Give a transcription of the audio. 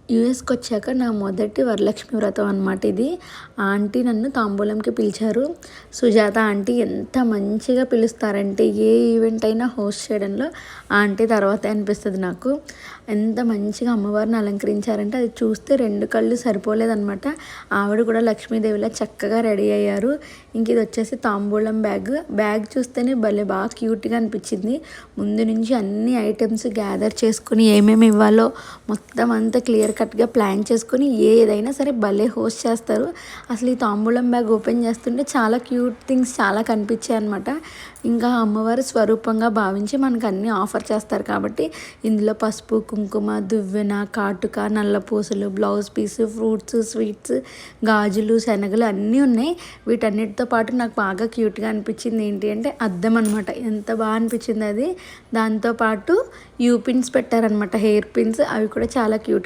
యూఎస్‌కొచ్చాక నా మొదటి వరలక్ష్మి వ్రతం అనమాట ఇది. ఆంటీ నన్ను తాంబూలంకి పిలిచారు. సుజాత ఆంటీ ఎంత మంచిగా పిలుస్తారంటే ఏ ఈవెంట్ అయినా హోస్ట్ చేయడంలో ఆంటీ తర్వాతే అనిపిస్తది నాకు. ఎంత మంచిగా అమ్మవారిని అలంకరించారంటే అది చూస్తే 2 కళ్ళు సరిపోలేదనమాట. ఆవిడ కూడా లక్ష్మీదేవిలా చక్కగా రెడీ అయ్యారు. ఇంక ఇది వచ్చేసి తాంబూలం బ్యాగ్. బ్యాగ్ చూస్తేనే భలే బాగా క్యూట్‌గా అనిపించింది. ముందు నుంచి అన్ని ఐటెమ్స్ గ్యాదర్ చేసుకొని ఏమేమి ఇవ్వాలో మొత్తం అంతా క్లియర్ కట్గా ప్లాన్ చేసుకొని ఏదైనా సరే భలే హోస్ట్ చేస్తారు. అసలు ఈ తాంబూలం బ్యాగ్ ఓపెన్ చేస్తుంటే చాలా క్యూట్ థింగ్స్ చాలా కనిపించాయి అనమాట. ఇంకా అమ్మవారి స్వరూపంగా భావించి మనకు అన్నీ ఆఫర్ చేస్తారు కాబట్టి ఇందులో పసుపు, కుంకుమ, దువ్వెన, కాటుక, నల్ల పూసలు, బ్లౌజ్ పీసు, ఫ్రూట్స్, స్వీట్స్, గాజులు, శనగలు అన్నీ ఉన్నాయి. వీటన్నిటితో పాటు నాకు బాగా క్యూట్గా అనిపించింది ఏంటి అంటే అద్దం అనమాట. ఎంత బాగా అనిపించింది అది. దాంతోపాటు యూ పిన్స్ పెట్టారనమాట, హెయిర్ పిన్స్. అవి కూడా చాలా క్యూట్.